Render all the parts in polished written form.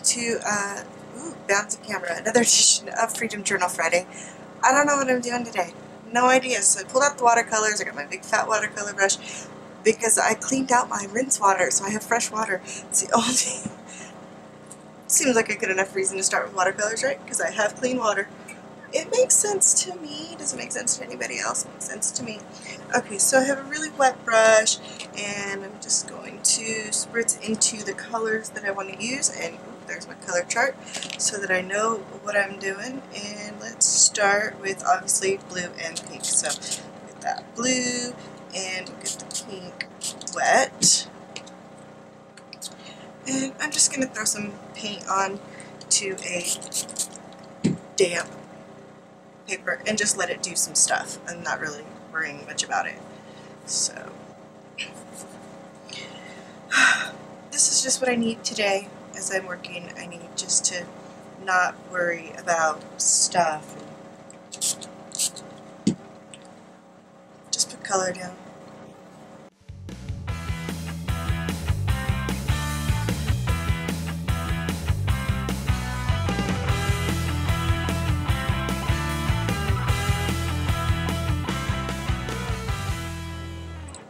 to bounce the camera, another edition of Freedom Journal Friday. I don't know what I'm doing today. No idea. So I pulled out the watercolors. I got my big fat watercolor brush because I cleaned out my rinse water, so I have fresh water. It's the only seems like a good enough reason to start with watercolors, right? Because I have clean water. It makes sense to me. Does it make sense to anybody else? It makes sense to me. Okay, so I have a really wet brush, and I'm just going to spritz into the colors that I want to use, and there's my color chart so that I know what I'm doing. And let's start with obviously blue and pink. So get that blue and we'll get the pink wet. And I'm just going to throw some paint on to a damp paper and just let it do some stuff. I'm not really worrying much about it. So this is just what I need today as I'm working. I need just to not worry about stuff and just put color down.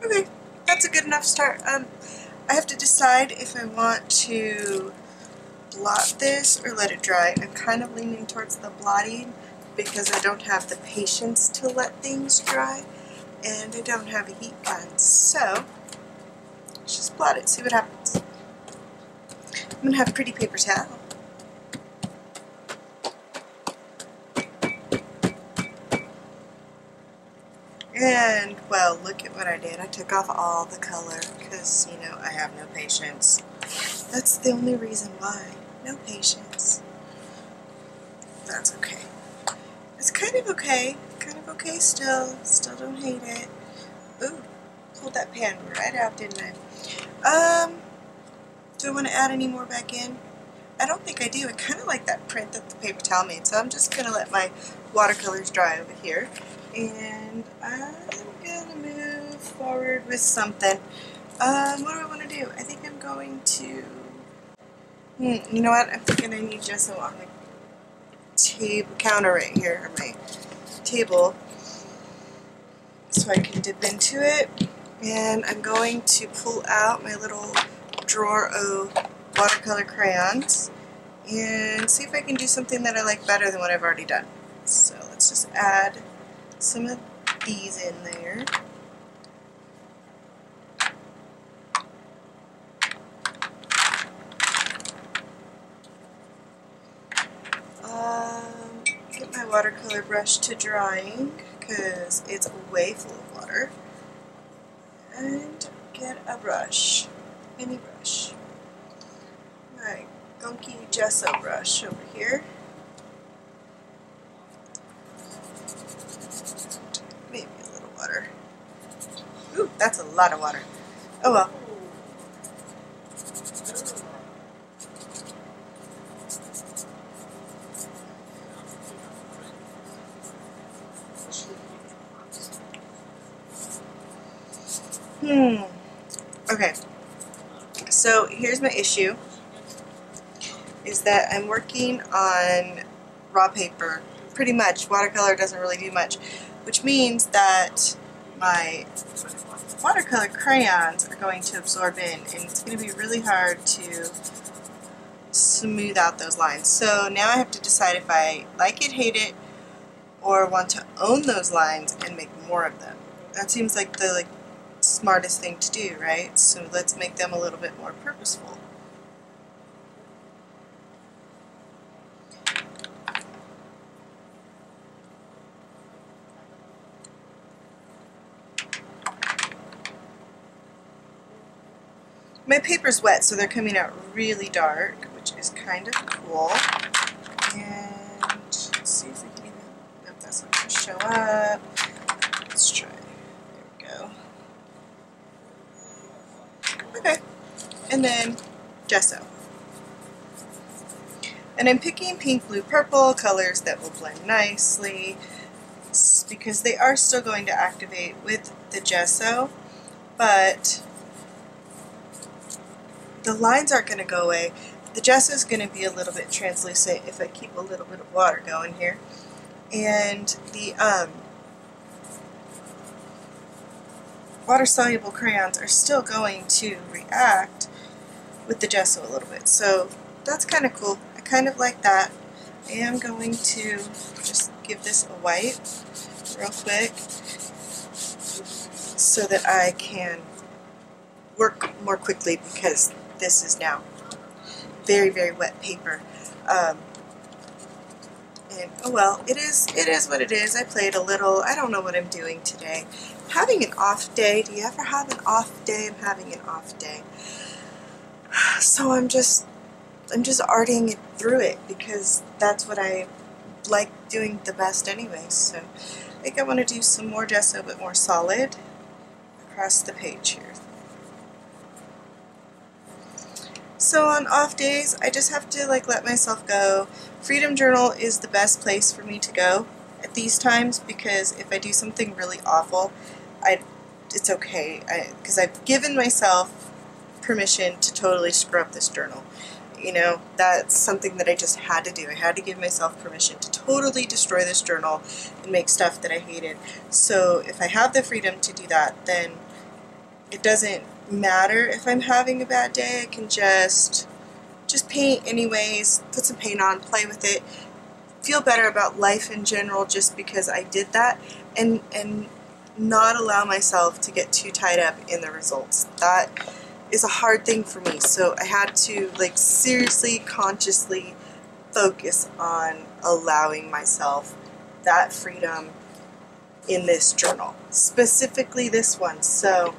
Okay, that's a good enough start. I have to decide if I want to blot this or let it dry. I'm kind of leaning towards the blotting because I don't have the patience to let things dry and I don't have a heat gun. So let's just blot it, see what happens. I'm going to have a pretty paper towel. And, well, look at what I did. I took off all the color because, you know, I have no patience. That's the only reason why. No patience. That's okay. It's kind of okay. Kind of okay still. Still don't hate it. Ooh, pulled that pan right out, didn't I? Do I want to add any more back in? I don't think I do. I kind of like that print that the paper towel made, so I'm just going to let my watercolors dry over here. And I'm going to move forward with something. What do I want to do? I think I'm going to... you know what? I'm thinking I need gesso on the table counter right here, or my table, so I can dip into it. And I'm going to pull out my little drawer of watercolor crayons and see if I can do something that I like better than what I've already done. So let's just add some of these in there. Get my watercolor brush to drying because it's way full of water. And get a brush, any brush. My gunky gesso brush over here. Maybe a little water. Ooh, that's a lot of water. Oh well. Okay. So here's my issue. Is that I'm working on raw paper. Pretty much. Watercolor doesn't really do much. Which means that my watercolor crayons are going to absorb in, and it's going to be really hard to smooth out those lines. So now I have to decide if I like it, hate it, or want to own those lines and make more of them. That seems like the smartest thing to do, right? So let's make them a little bit more purposeful. My paper's wet, so they're coming out really dark, which is kind of cool. And let's see if we can even... Nope, that's not going to show up. Let's try. There we go. Okay. And then gesso. And I'm picking pink, blue, purple, colors that will blend nicely because they are still going to activate with the gesso, but the lines aren't going to go away. the gesso is going to be a little bit translucent if I keep a little bit of water going here. And the water-soluble crayons are still going to react with the gesso a little bit. So that's kind of cool. I kind of like that. I am going to just give this a wipe real quick so that I can work more quickly, because this is now very, very wet paper. And oh well, it is what it is. I played a little. I don't know what I'm doing today. I'm having an off day. Do you ever have an off day? I'm having an off day. So I'm just arting it through it, because that's what I like doing the best anyway. So I think I want to do some more gesso, but more solid across the page here. So on off days, I just have to like let myself go. Freedom Journal is the best place for me to go at these times, because if I do something really awful, it's okay, because I've given myself permission to totally screw up this journal. You know, that's something that I just had to do. I had to give myself permission to totally destroy this journal and make stuff that I hated. So if I have the freedom to do that, then it doesn't matter if I'm having a bad day. I can just paint anyways, put some paint on, play with it, feel better about life in general just because I did that, and not allow myself to get too tied up in the results. That is a hard thing for me, so I had to like seriously, consciously focus on allowing myself that freedom in this journal, specifically this one. So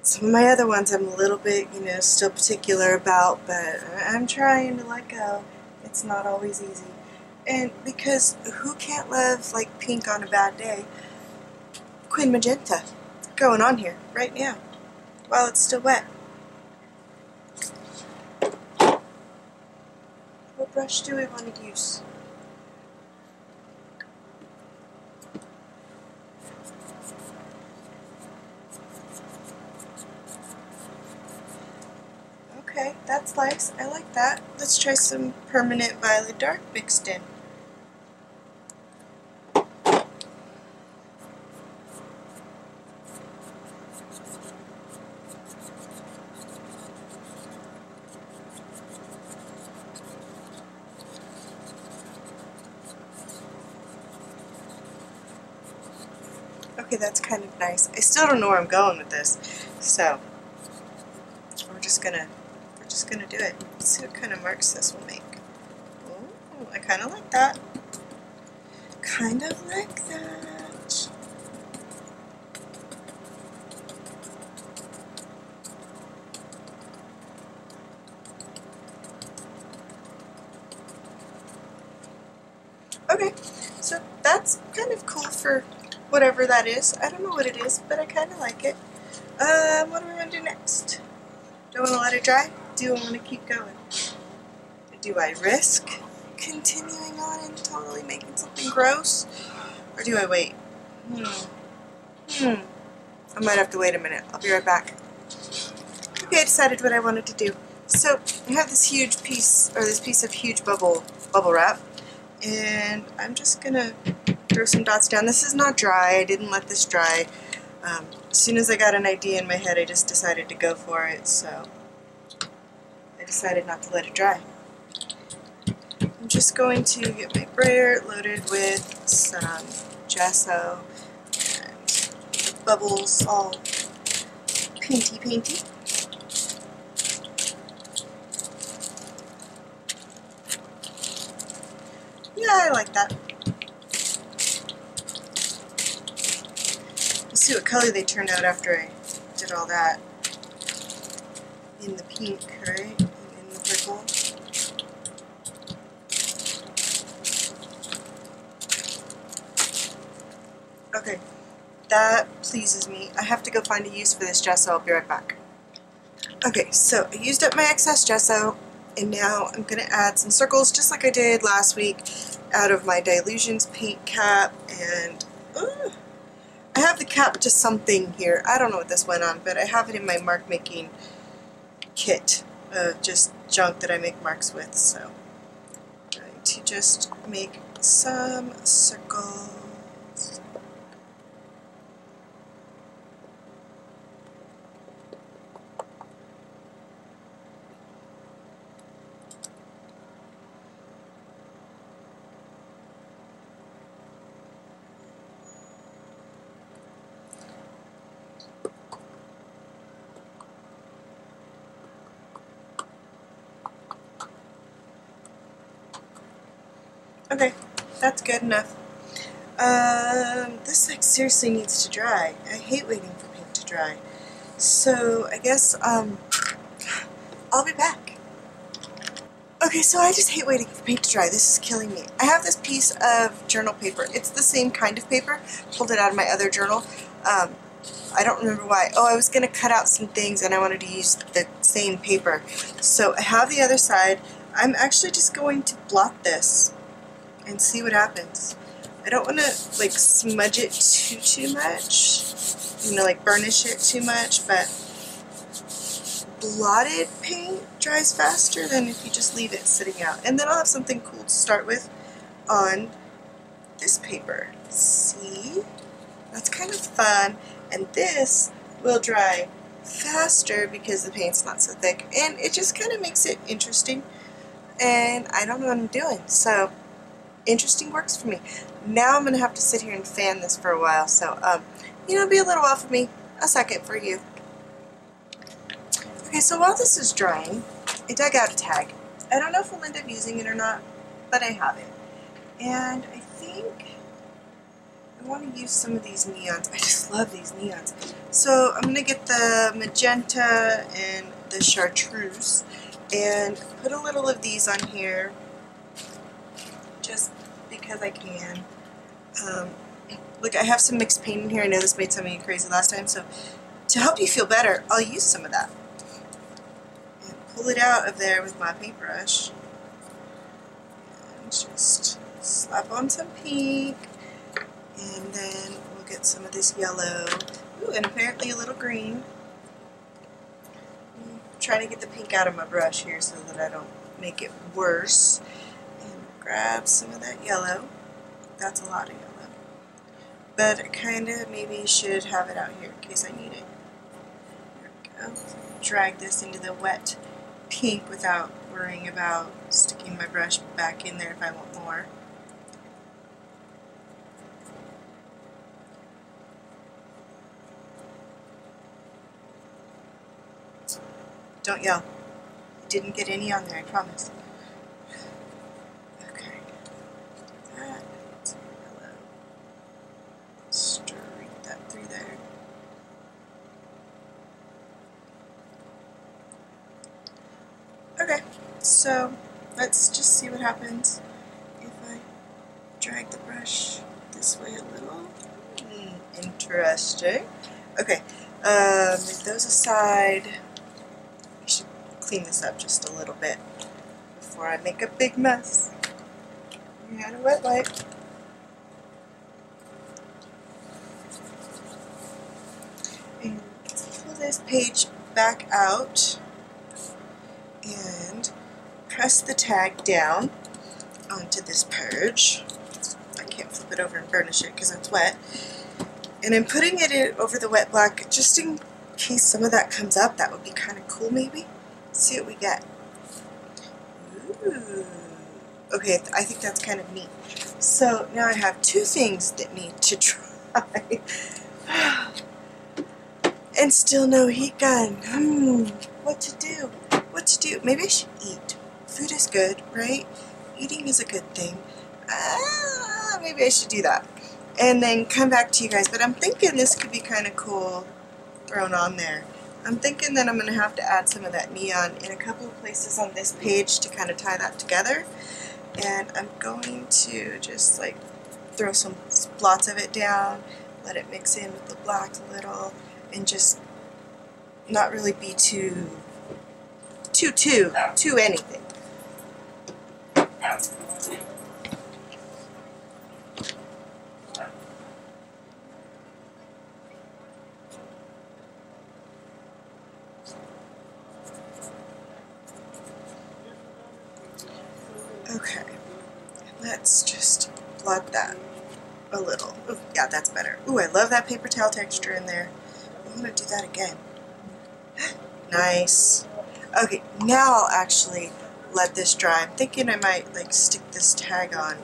some of my other ones I'm a little bit, you know, still particular about, but I'm trying to let go. It's not always easy. And because who can't love like pink on a bad day? Queen Magenta going on here right now while it's still wet. What brush do we want to use? Okay, that's nice. I like that. Let's try some permanent violet dark mixed in. Okay, that's kind of nice. I still don't know where I'm going with this, so we're just gonna do it. Let's see what kind of marks this will make. Oh, I kind of like that. Kind of like that. Okay, so that's kind of cool for whatever that is. I don't know what it is, but I kind of like it. What do we want to do next? Do I want to let it dry? Do I want to keep going? Do I risk continuing on and totally making something gross? Or do I wait? I might have to wait a minute. I'll be right back. Okay, I decided what I wanted to do. So I have this huge piece, or this piece of huge bubble wrap, and I'm just gonna throw some dots down. This is not dry. I didn't let this dry. As soon as I got an idea in my head, I just decided to go for it, so I decided not to let it dry. I'm just going to get my brayer loaded with some gesso and the bubbles all painty. Yeah, I like that. Let's see what color they turned out after I did all that. In the pink, right? In the purple. Okay, that pleases me. I have to go find a use for this gesso. I'll be right back. Okay, so I used up my excess gesso, and now I'm going to add some circles, just like I did last week, out of my Dilutions paint cap. And I have the cap to something here. I don't know what this went on, but I have it in my mark making kit. of just junk that I make marks with. So I'm going to just make some circles. Okay, that's good enough. This like seriously needs to dry. I hate waiting for paint to dry. So I guess I'll be back. Okay, so I just hate waiting for paint to dry. This is killing me. I have this piece of journal paper. It's the same kind of paper. Pulled it out of my other journal. I don't remember why. Oh, I was going to cut out some things and I wanted to use the same paper. So I have the other side. I'm actually just going to blot this and see what happens. I don't want to like smudge it too much, you know, like burnish it too much, but blotted paint dries faster than if you just leave it sitting out. And then I'll have something cool to start with on this paper. See? That's kind of fun. And this will dry faster because the paint's not so thick, and it just kind of makes it interesting. And I don't know what I'm doing, so interesting works for me. Now I'm going to have to sit here and fan this for a while, so you know, it'll be a little while for me, a second for you. Okay, so while this is drying, I dug out a tag. I don't know if we'll end up using it or not, but I have it. And I think I want to use some of these neons. I just love these neons. So I'm going to get the magenta and the chartreuse and put a little of these on here just because I can. Look, I have some mixed paint in here. I know this made some of you crazy last time, so to help you feel better, I'll use some of that. And pull it out of there with my paintbrush. And just slap on some pink. And then we'll get some of this yellow. Ooh, and apparently a little green. I'm trying to get the pink out of my brush here so that I don't make it worse. And grab some of that yellow. That's a lot of yellow. But I kind of maybe should have it out here in case I need it. There we go. Drag this into the wet pink without worrying about sticking my brush back in there if I want more. Don't yell. I didn't get any on there, I promise. Okay. That. Yellow. Streak that through there. Okay, so let's just see what happens if I drag the brush this way a little. Interesting. Okay, leave those aside. Clean this up just a little bit before I make a big mess. We had a wet wipe. And pull this page back out and press the tag down onto this purge. I can't flip it over and burnish it because it's wet. And I'm putting it over the wet black just in case some of that comes up. That would be kind of cool maybe. See what we get. Ooh. Okay, I think that's kind of neat. So now I have two things that need to dry. And still no heat gun. What to do? What to do? Maybe I should eat. Food is good, right? Eating is a good thing. Maybe I should do that. And then come back to you guys. But I'm thinking this could be kind of cool thrown on there. I'm thinking that I'm going to have to add some of that neon in a couple of places on this page to kind of tie that together. And I'm going to just like throw some blots of it down, let it mix in with the black a little, and just not really be too anything. Okay, let's just blot that a little. Ooh, yeah, that's better. Ooh, I love that paper towel texture in there. I'm going to do that again. Nice. Okay, now I'll actually let this dry. I'm thinking I might like stick this tag on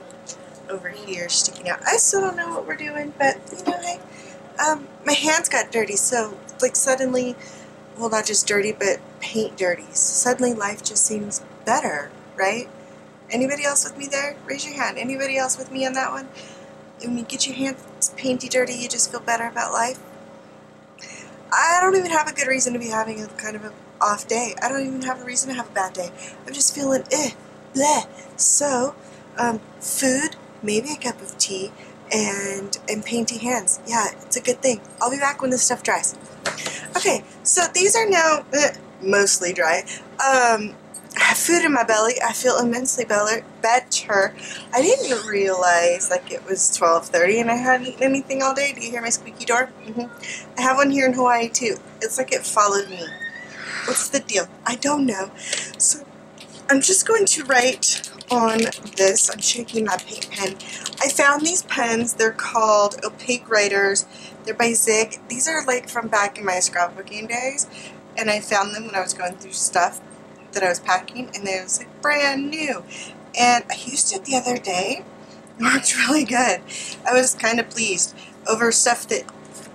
over here sticking out. I still don't know what we're doing, but you know, hey, my hands got dirty, so like suddenly, well, not just dirty, but paint dirty. So suddenly life just seems better, right? Anybody else with me there? Raise your hand. Anybody else with me on that one? When you get your hands painty dirty, you just feel better about life? I don't even have a good reason to be having a kind of an off day. I don't even have a reason to have a bad day. I'm just feeling bleh. So, food, maybe a cup of tea, and painty hands. Yeah, it's a good thing. I'll be back when this stuff dries. Okay, so these are now mostly dry. I have food in my belly. I feel immensely better. I didn't realize like it was 12:30 and I hadn't eaten anything all day. Do you hear my squeaky door? I have one here in Hawaii too. It's like it followed me. What's the deal? I don't know. So I'm just going to write on this. I'm shaking my paint pen. I found these pens. They're called Opaque Writers. They're by Zig. These are like from back in my scrapbooking days. And I found them when I was going through stuff that I was packing, and they was like brand new. And I used it the other day. It worked really good. I was kind of pleased over stuff that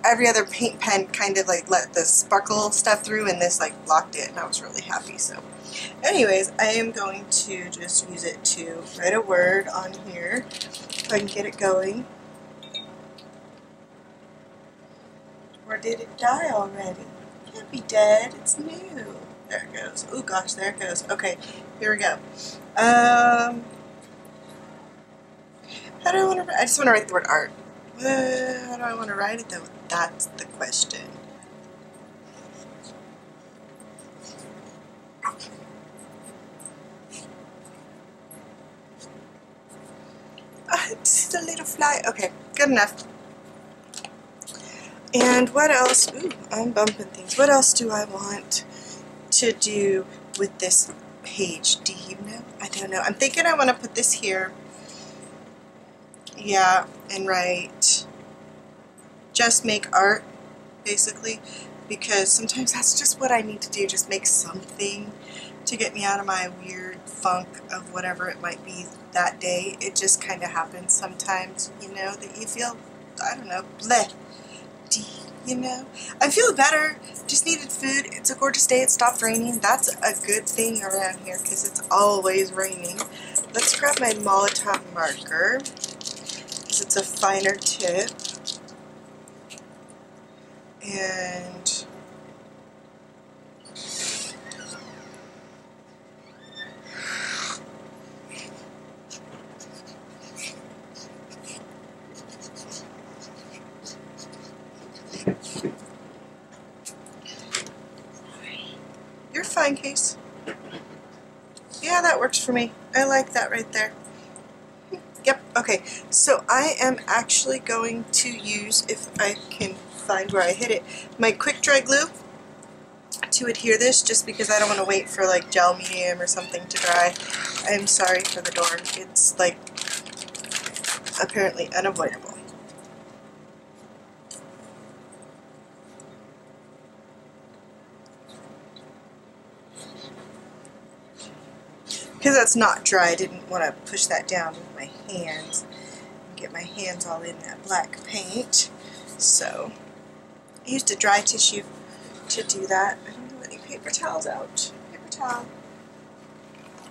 every other paint pen kind of like let the sparkle stuff through, and this like blocked it, and I was really happy. So anyways, I am going to just use it to write a word on here so I can get it going. Or did it die already? It can't be dead. It's new. There it goes. Oh gosh, there it goes. Okay, here we go. How do I want to write? I just want to write the word art. How do I want to write it though? That's the question. It's a little fly. Okay, good enough. And what else? Ooh, I'm bumping things. What else do I want to do with this page? Do you know? I don't know. I'm thinking I want to put this here. Yeah, and write just make art, basically, because sometimes that's just what I need to do, just make something to get me out of my weird funk of whatever it might be that day. It just kind of happens sometimes, you know, that you feel, I don't know, bleh. You know, I feel better. Just needed food. It's a gorgeous day. It stopped raining. That's a good thing around here because it's always raining. Let's grab my Molotov marker because it's a finer tip. And you're fine, Case. Yeah, that works for me. I like that right there. Yep, okay. So I am actually going to use, if I can find where I hit it, my quick dry glue to adhere this, just because I don't want to wait for like gel medium or something to dry. I'm sorry for the door. It's like apparently unavoidable. Because that's not dry, I didn't want to push that down with my hands and get my hands all in that black paint. So I used a dry tissue to do that. I don't have any paper towels out. Paper towel.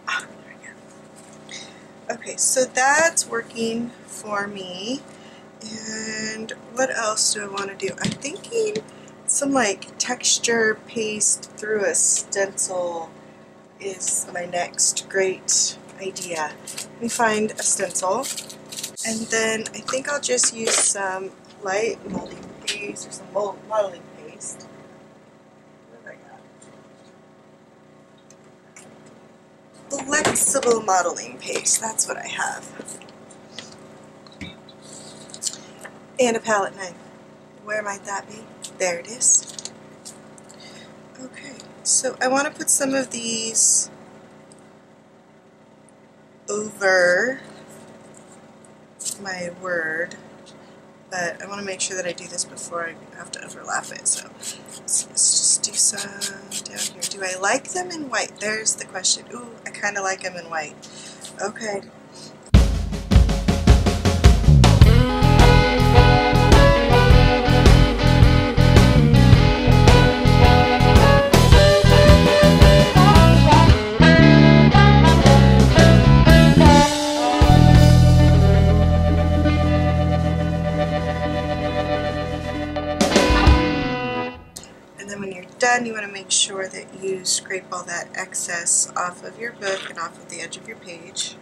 Ah, there we go. Okay, so that's working for me. And what else do I want to do? I'm thinking some like texture paste through a stencil is my next great idea. Let me find a stencil, and then I think I'll just use some light molding paste or some modeling paste. What have I got? Flexible modeling paste, that's what I have. And a palette knife. Where might that be? There it is. Okay, so I want to put some of these over my word, but I want to make sure that I do this before I have to overlap it. So let's just do some down here. Do I like them in white? There's the question. Ooh, I kind of like them in white. Okay. Done, you want to make sure that you scrape all that excess off of your book and off of the edge of your page.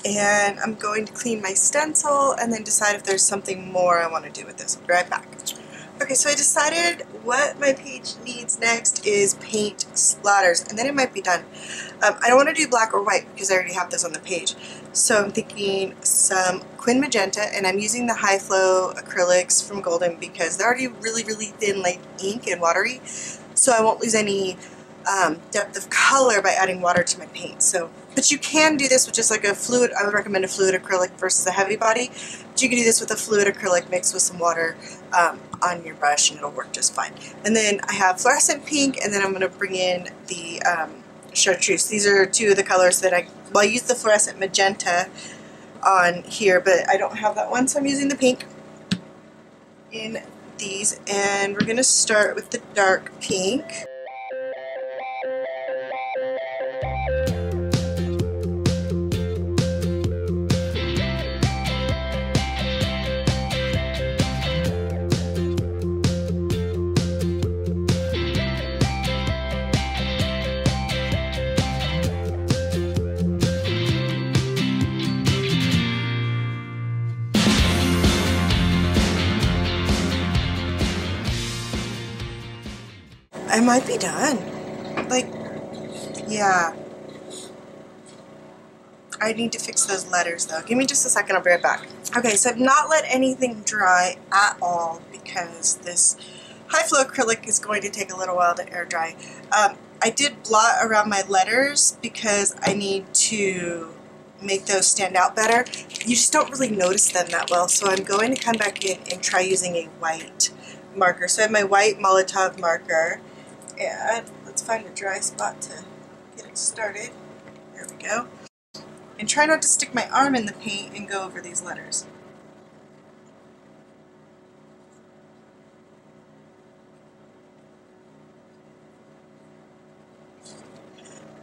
And I'm going to clean my stencil and then decide if there's something more I want to do with this. I'll be right back. Okay, so I decided what my page needs next is paint splatters, and then it might be done. I don't want to do black or white because I already have those on the page. So I'm thinking some Quin Magenta, and I'm using the High Flow acrylics from Golden because they're already really, really thin like ink and watery. So I won't lose any depth of color by adding water to my paint. So, but you can do this with just like a fluid. I would recommend a fluid acrylic versus a heavy body. But you can do this with a fluid acrylic mixed with some water on your brush, and it'll work just fine. And then I have fluorescent pink, and then I'm going to bring in the chartreuse. These are two of the colors that I use the fluorescent magenta on here, but I don't have that one, so I'm using the pink in these. And we're going to start with the dark pink. I might be done. Like, yeah. I need to fix those letters though. Give me just a second, I'll be right back. Okay, so I've not let anything dry at all because this High Flow acrylic is going to take a little while to air dry. I did blot around my letters because I need to make those stand out better. You just don't really notice them that well, so I'm going to come back in and try using a white marker. So I have my white Molotov marker. And let's find a dry spot to get it started. There we go. And try not to stick my arm in the paint and go over these letters.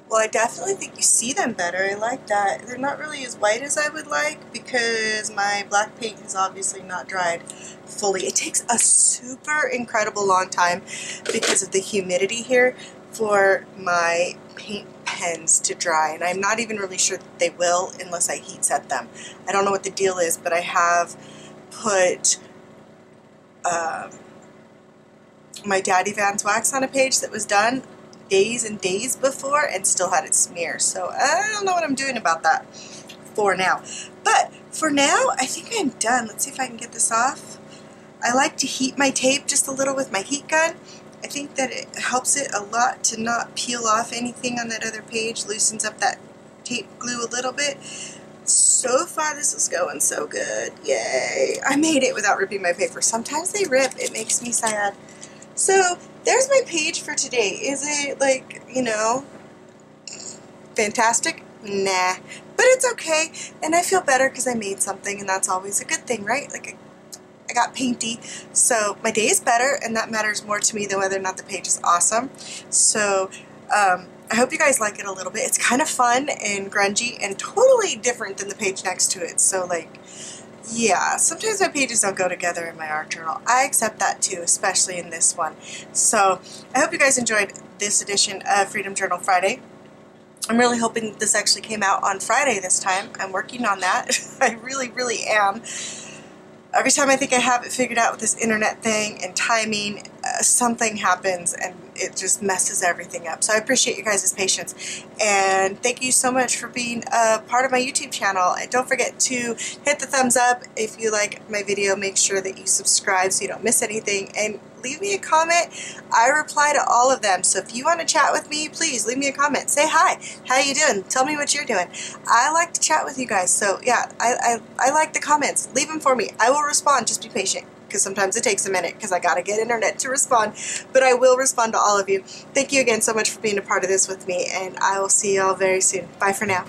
Well, I definitely think you see them better. I like that. They're not really as white as I would like because my black paint is obviously not dried fully. It takes a super incredible long time because of the humidity here for my paint pens to dry, and I'm not even really sure that they will unless I heat set them. I don't know what the deal is, but I have put my Daddy Vans wax on a page that was done days and days before and still had it smear. So I don't know what I'm doing about that for now. But for now, I think I'm done. Let's see if I can get this off. I like to heat my tape just a little with my heat gun. I think that it helps it a lot to not peel off anything on that other page, loosens up that tape glue a little bit. So far this is going so good. Yay! I made it without ripping my paper. Sometimes they rip. It makes me sad. So there's my page for today. Is it, like, you know, fantastic? Nah. But it's okay, and I feel better because I made something, and that's always a good thing, right? Like, I got painty, so my day is better, and that matters more to me than whether or not the page is awesome. So I hope you guys like it a little bit. It's kind of fun and grungy and totally different than the page next to it. So, like, yeah, sometimes my pages don't go together in my art journal. I accept that too, especially in this one. So I hope you guys enjoyed this edition of Freedom Journal Friday. I'm really hoping this actually came out on Friday this time. I'm working on that. I really, really am. Every time I think I have it figured out with this internet thing and timing, something happens and it just messes everything up. So I appreciate you guys' patience, and thank you so much for being a part of my YouTube channel. And don't forget to hit the thumbs up if you like my video. Make sure that you subscribe so you don't miss anything, and leave me a comment. I reply to all of them, so if you want to chat with me, please leave me a comment. Say hi. How you doing? Tell me what you're doing. I like to chat with you guys, so yeah, I like the comments. Leave them for me. I will respond. Just be patient, because sometimes it takes a minute because I gotta get internet to respond, but I will respond to all of you. Thank you again so much for being a part of this with me, and I will see y'all very soon. Bye for now.